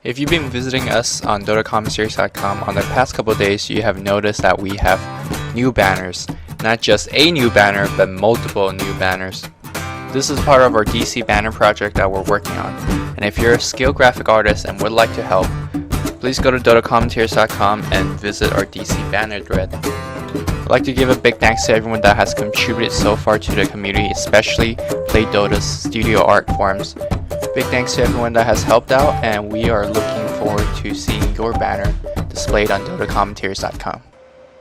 If you've been visiting us on DotaCommentSeries.com on the past couple of days, you have noticed that we have new banners. Not just a new banner, but multiple new banners. This is part of our DC banner project that we're working on. And if you're a skilled graphic artist and would like to help, please go to DotaCommentSeries.com and visit our DC banner thread. I'd like to give a big thanks to everyone that has contributed so far to the community, especially Play Dota's studio art forums. Big thanks to everyone that has helped out, and we are looking forward to seeing your banner displayed on DotaCommentSeries.com.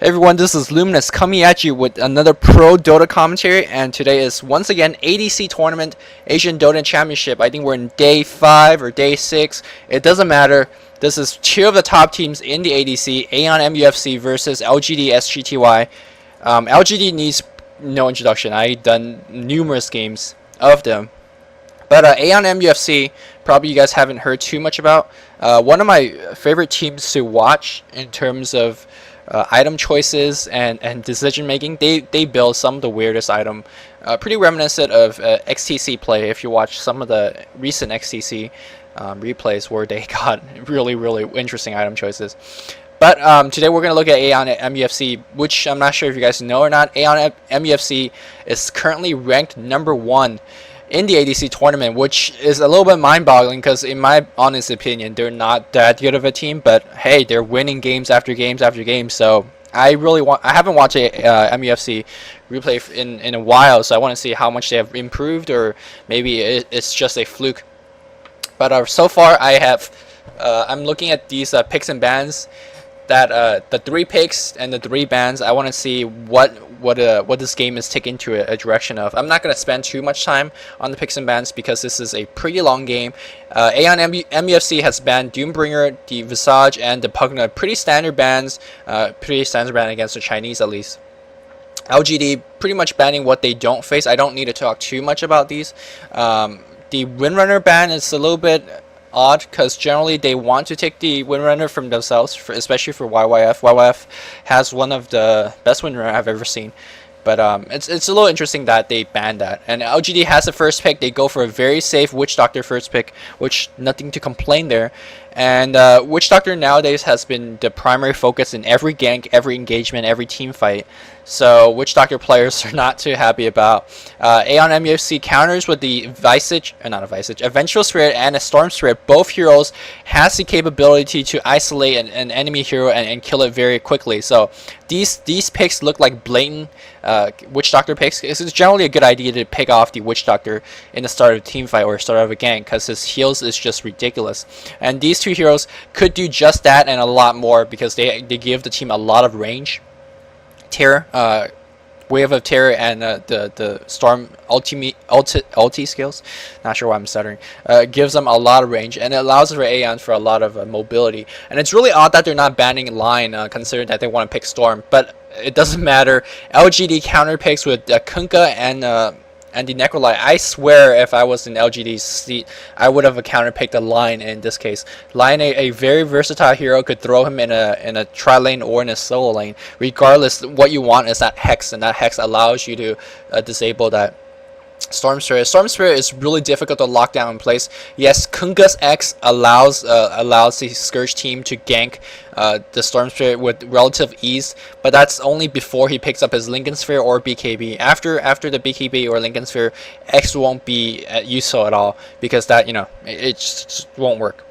Hey everyone, this is Luminous coming at you with another pro Dota commentary, and today is once again ADC tournament, Asian Dota Championship. I think we're in day 5 or day 6. It doesn't matter. This is 2 of the top teams in the ADC, Aeon.MUFC versus LGD.sGty. LGD needs no introduction. I've done numerous games of them. But Aeon.MUFC, probably you guys haven't heard too much about. One of my favorite teams to watch in terms of item choices and decision making. They build some of the weirdest item, pretty reminiscent of XTC play. If you watch some of the recent XTC replays where they got really interesting item choices. But today we're going to look at Aeon.MUFC, which I'm not sure if you guys know or not. Aeon.MUFC is currently ranked #1 in the ADC tournament, which is a little bit mind-boggling because in my honest opinion they're not that good of a team, but hey, they're winning games after games after games. So I haven't watched a MUFC replay in a while, so I want to see how much they have improved, or maybe it's just a fluke. But so far I'm looking at these picks and bans, that the 3 picks and the 3 bans. I want to see what this game is taking to a direction of. I'm not going to spend too much time on the picks and bans because this is a pretty long game. Aeon.MUFC has banned Doombringer, the Visage, and the Pugna. Pretty standard bans, pretty standard ban against the Chinese at least. LGD pretty much banning what they don't face. I don't need to talk too much about these. The Windrunner ban is a little bit odd because generally they want to take the Windrunner from themselves, especially for YYF. YYF has one of the best Windrunner I've ever seen. But it's a little interesting that they banned that. And LGD has the first pick. They go for a very safe Witch Doctor first pick, which nothing to complain there. And Witch Doctor nowadays has been the primary focus in every gank, every engagement, every team fight. So Witch Doctor players are not too happy about. Aeon.MUFC counters with the a Vengeful Spirit and a Storm Spirit. Both heroes has the capability to isolate an enemy hero and kill it very quickly. So these picks look like blatant Witch Doctor picks. It's generally a good idea to pick off the Witch Doctor in the start of a team fight or start of a gank because his heals is just ridiculous. And these 2 heroes could do just that and a lot more because they give the team a lot of range. Terror, Wave of Terror, and the Storm ulti skills, not sure why I'm stuttering, gives them a lot of range, and it allows for Aeon for a lot of mobility. And it's really odd that they're not banning Line, considering that they want to pick Storm, but it doesn't matter. LGD counter picks with Kunkka and the Necrolite. I swear if I was in LGD's seat, I would have counterpicked a Line in this case. Line, a very versatile hero, could throw him in a tri-lane or in a solo lane. Regardless, what you want is that Hex, and that Hex allows you to disable that Storm Spirit. Storm Spirit is really difficult to lock down in place. Yes, Kunkka's X allows the Scourge team to gank the Storm Spirit with relative ease, but that's only before he picks up his Lincoln Sphere or BKB. After the BKB or Lincoln Sphere, X won't be useful at all because that, it just won't work.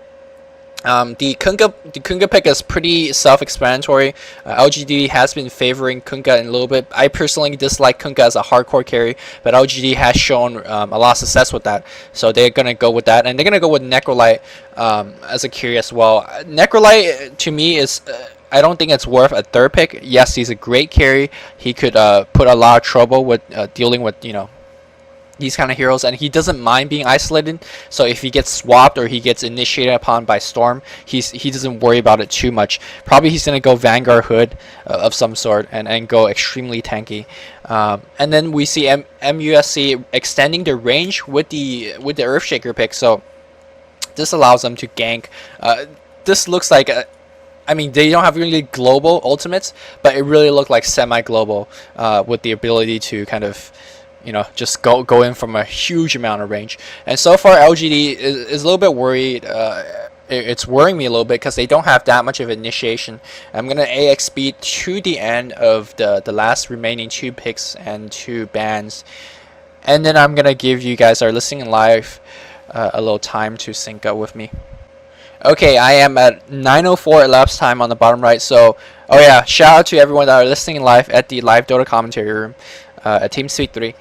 The Kunkka pick is pretty self-explanatory. LGD has been favoring Kunkka a little bit. I personally dislike Kunkka as a hardcore carry, but LGD has shown a lot of success with that, so they're gonna go with that, and they're gonna go with Necrolite as a carry as well. Necrolite to me is I don't think it's worth a 3rd pick. Yes, he's a great carry. He could put a lot of trouble with dealing with these kind of heroes, and he doesn't mind being isolated. So if he gets swapped or he gets initiated upon by Storm, he doesn't worry about it too much. Probably he's gonna go Vanguard Hood of some sort and go extremely tanky. And then we see MUFC extending the range with the Earthshaker pick. So this allows them to gank. This looks like I mean, they don't have really global ultimates, but it really looked like semi-global with the ability to kind of just go in from a huge amount of range. And so far LGD is a little bit worried it's worrying me a little bit because they don't have that much of initiation. I'm gonna AX speed to the end of the last remaining 2 picks and 2 bans, and then I'm gonna give you guys our listening live a little time to sync up with me. Okay, I am at 9:04 elapsed time on the bottom right. So, oh yeah, shout out to everyone that are listening live at the live Dota commentary room at TeamSpeak 3.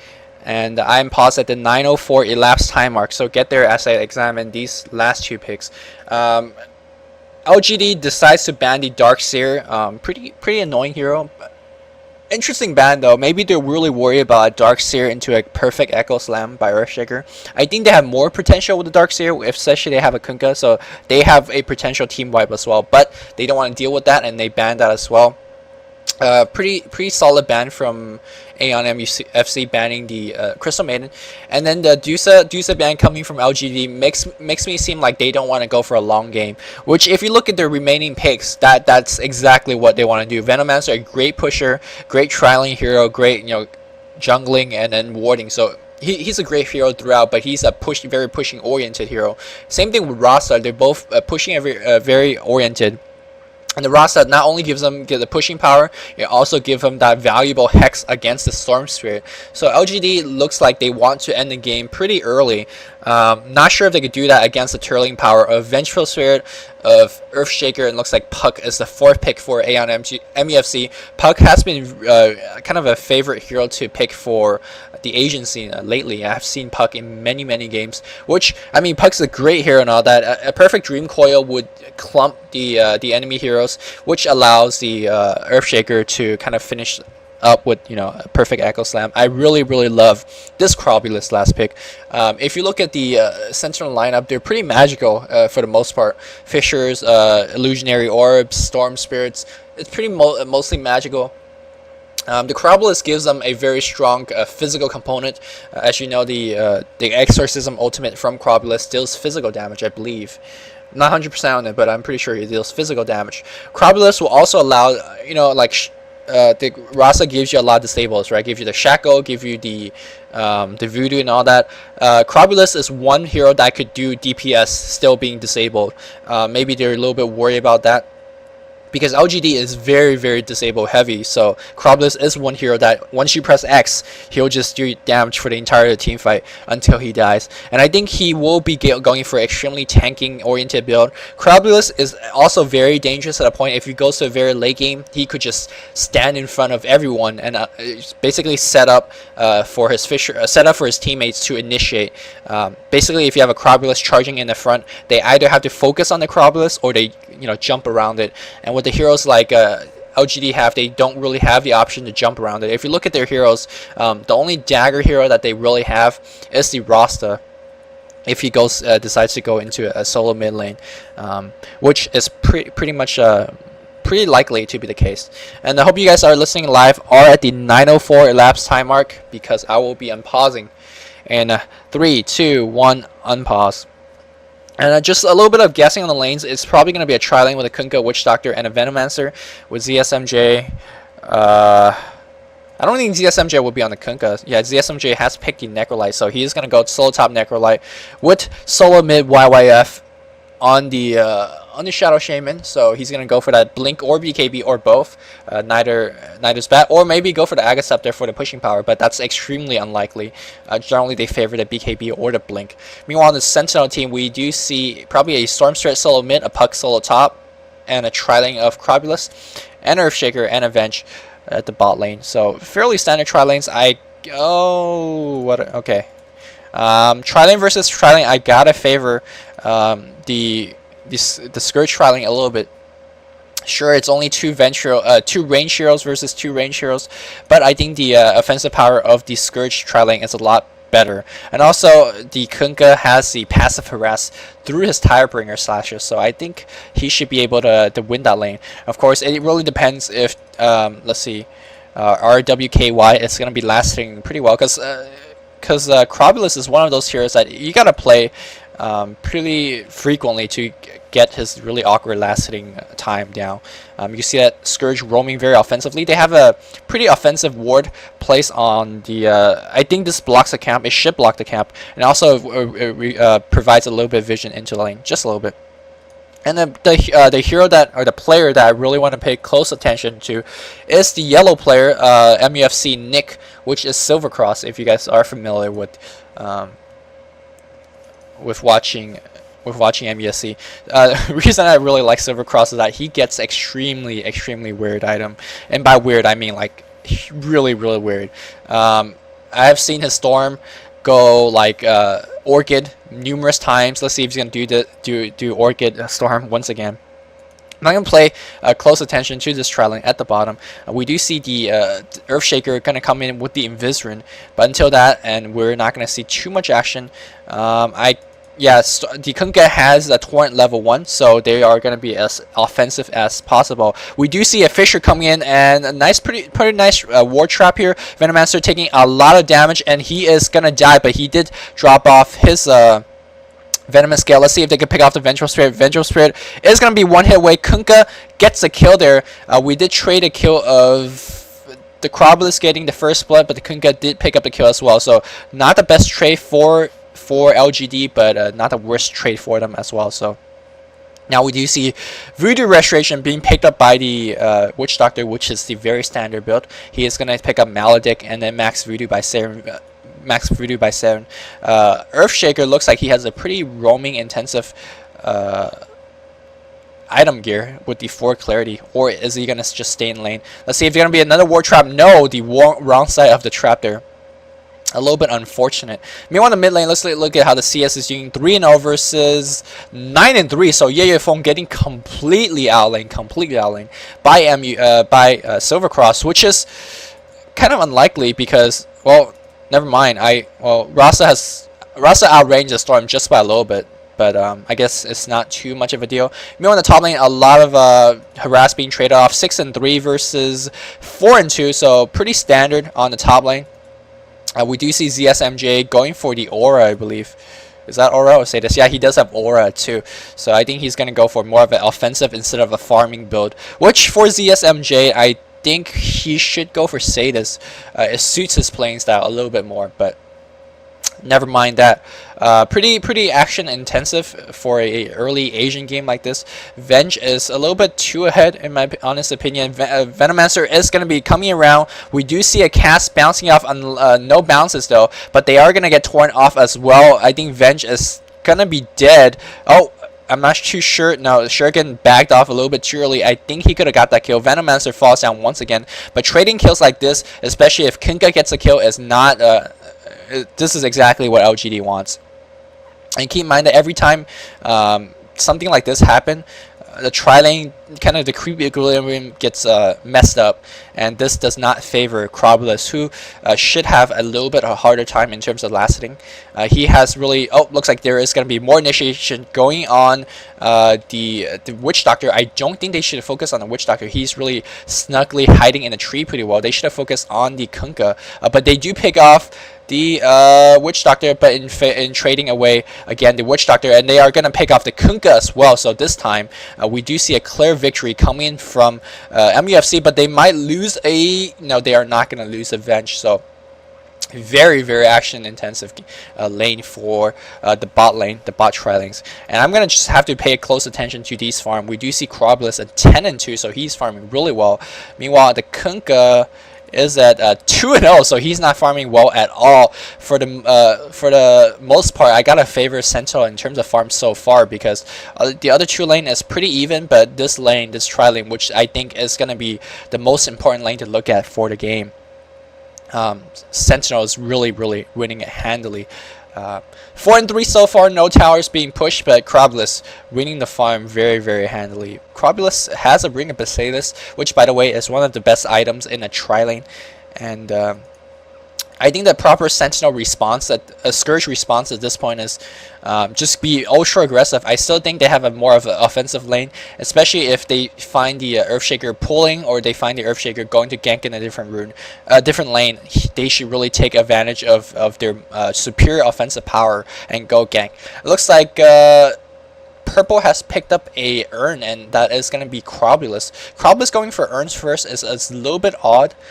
And I'm paused at the 9:04 elapsed time mark. So get there as I examine these last 2 picks. LGD decides to ban the Darkseer. Pretty annoying hero. Interesting ban though. Maybe they're really worried about a Darkseer into a perfect Echo Slam by Earthshaker. I think they have more potential with the Darkseer, especially they have a Kunkka, so they have a potential team wipe as well. But they don't want to deal with that, and they ban that as well. Pretty solid ban from Aeon.MUFC banning the Crystal Maiden, and then the Dusa ban coming from LGD makes me seem like they don't want to go for a long game. Which, if you look at their remaining picks, that's exactly what they want to do. Venomancer, a great pusher, great trialing hero, great jungling and then warding. So he's a great hero throughout, but he's a very pushing oriented hero. Same thing with Rasa. They're both pushing very oriented. And the Rasa not only gives them the pushing power, it also gives them that valuable hex against the Storm Spirit. So LGD looks like they want to end the game pretty early. Not sure if they could do that against the Turling power of Vengeful Spirit, of Earthshaker, and looks like Puck is the 4th pick for Aeon.MUFC. Puck has been kind of a favorite hero to pick for the Asian scene lately. I've seen Puck in many games, which, I mean, Puck's a great hero and all that. A perfect Dream Coil would clump the enemy heroes, which allows the Earthshaker to kind of finish up with a perfect Echo Slam. I really love this Crobulus last pick. If you look at the Sentinel lineup, they're pretty magical for the most part. Fissures, Illusionary Orbs, Storm Spirits. It's pretty mostly magical. The Crobulus gives them a very strong physical component. As you know, the Exorcism ultimate from Crobulus deals physical damage, I believe. I'm not 100% on it, but I'm pretty sure it deals physical damage. Crobulus will also allow, the Rasa gives you a lot of disables, right? Gives you the Shackle, give you the Voodoo and all that. Crobulus is one hero that could do DPS still being disabled. Maybe they're a little bit worried about that, because LGD is very disable heavy. So Crobulus is one hero that once you press X, he'll just do damage for the entire team fight until he dies. And I think he will be going for extremely tanking oriented build. Crobulus is also very dangerous at a point. If he goes to a very late game, he could just stand in front of everyone and basically set up for his teammates to initiate. Basically, if you have a Crobulus charging in the front, they either have to focus on the Crobulus or they jump around it. And with the heroes like LGD have, they don't really have the option to jump around it. If you look at their heroes, the only dagger hero that they really have is the Rasta, if he decides to go into a solo mid lane, which is pretty much pretty likely to be the case. And I hope you guys are listening live or at the 9:04 elapsed time mark, because I will be unpausing. And 3, 2, 1, unpause. And just a little bit of guessing on the lanes. It's probably going to be a tri-lane with a Kunkka, Witch Doctor, and a Venomancer with ZSMJ. I don't think ZSMJ will be on the Kunkka. Yeah, ZSMJ has picked the Necrolite, so he's going to go solo top Necrolite with solo mid YYF on the Shadow Shaman. So he's going to go for that Blink or BKB or both. Neither's bad. Or maybe go for the Agaceptor for the pushing power, but that's extremely unlikely. Generally, they favor the BKB or the Blink. Meanwhile, on the Sentinel team, we do see probably a Storm Spirit solo mid, a Puck solo top, and a tri-lane of Crobulus, and Earthshaker, and Avenge at the bot lane. So fairly standard tri-lanes. Okay. Tri-lane versus tri-lane, I gotta favor the Scourge tri-lane a little bit. Sure, it's only two range heroes versus 2 range heroes, but I think the offensive power of the Scourge tri-lane is a lot better. And also, the Kunkka has the passive harass through his Tirebringer slashes, so I think he should be able to win that lane. Of course, it really depends if, let's see, RWKY is going to be lasting pretty well, because Crobulus is one of those heroes that you gotta play pretty frequently to get his really awkward lasting time down. You see that Scourge roaming very offensively. They have a pretty offensive ward placed on the I think this blocks the camp. It should block the camp, and also provides a little bit of vision into the lane, just a little bit. And the hero that, or the player that I really want to pay close attention to is the yellow player, MUFC Nick, which is Silver Cross. If you guys are familiar with watching MUFC, the reason I really like Silver Cross is that he gets extremely weird item, and by weird I mean like really weird. I've seen his Storm go like Orchid numerous times. Let's see if he's gonna do Orchid Storm once again. I'm not gonna play close attention to this tri-lane at the bottom. We do see the Earthshaker gonna come in with the Invisrun, but until that, and we're not gonna see too much action. The Kunkka has a Torrent level 1, so they are going to be as offensive as possible. We do see a Fisher coming in, and a nice, pretty nice War Trap here. Venomancer taking a lot of damage, and he is going to die, but he did drop off his Venomous Scale. Let's see if they can pick off the Vengeful Spirit. Vengeful Spirit is going to be one hit away. Kunkka gets a kill there. We did trade a kill of the Crobulus getting the first blood, but the Kunkka did pick up the kill as well, so not the best trade for LGD, but not the worst trade for them as well. So now we do see Voodoo Restoration being picked up by the Witch Doctor, which is the very standard build. He is going to pick up Maledict and then Max Voodoo by 7. Earthshaker looks like he has a pretty roaming intensive item gear with the 4 clarity, or is he going to just stay in lane? Let's see if there's going to be another War Trap. No, the wrong side of the trap there. A little bit unfortunate. Meanwhile, in the mid lane, let's look at how the CS is doing. 3-0 versus 9-3. So Yeyefeng getting completely outlaned by Silver Cross, which is kind of unlikely because, well, never mind. Rasa outranged the Storm just by a little bit, but I guess it's not too much of a deal. Meanwhile, in the top lane, a lot of harass being traded off. 6-3 versus 4-2. So pretty standard on the top lane. We do see ZSMJ going for the Aura, I believe. Is that Aura or Sadis? Yeah, he does have Aura too. So I think he's going to go for more of an offensive instead of a farming build. Which for ZSMJ, I think he should go for Sadis. It suits his playing style a little bit more, but never mind that. Pretty action intensive for a early Asian game like this. Venge is a little bit too ahead in my honest opinion. Venomancer is going to be coming around. We do see a cast bouncing off on no bounces though, but they are going to get torn off as well. I think Venge is going to be dead. Oh, I'm not too sure. No, Shuriken backed off a little bit too early. I think he could have got that kill. Venomancer falls down once again. But trading kills like this, especially if Kunkka gets a kill, is not... this is exactly what LGD wants. And keep in mind that every time something like this happens, the tri-lane, kind of the creep equilibrium gets messed up, and this does not favor Crobulus, who should have a little bit of a harder time in terms of lasting. He has really... Oh, looks like there is going to be more initiation going on the Witch Doctor. I don't think they should focus on the Witch Doctor. He's really snugly hiding in a tree pretty well. They should have focused on the Kunkka, but they do pick off the Witch Doctor, but in trading away again the Witch Doctor, and they are going to pick off the Kunkka as well. So this time we do see a clear victory coming from MUFC, but they might lose a... No, they are not going to lose a Venge. So very action intensive lane for the bot lane, the bot tri-lanes. And I'm going to just have to pay close attention to these farm. We do see Crobulus at 10-2, so he's farming really well. Meanwhile, the Kunkka is at 2-0, so he's not farming well at all. For the most part, I gotta favor Sentinel in terms of farm so far, because the other two lane is pretty even, but this lane, this tri-lane, which I think is gonna be the most important lane to look at for the game, Sentinel is really winning it handily. 4-3 so far, no towers being pushed, but Crobulus winning the farm very handily. Crobulus has a Ring of Basilius, which by the way is one of the best items in a tri-lane, and I think the proper Sentinel response, a Scourge response at this point is just be ultra aggressive. I still think they have a more of an offensive lane, especially if they find the Earthshaker pulling, or they find the Earthshaker going to gank in a different lane. They should really take advantage of their superior offensive power and go gank. It looks like Purple has picked up a Urn, and that is going to be Crobulus. Crobulus going for Urns first is a little bit odd.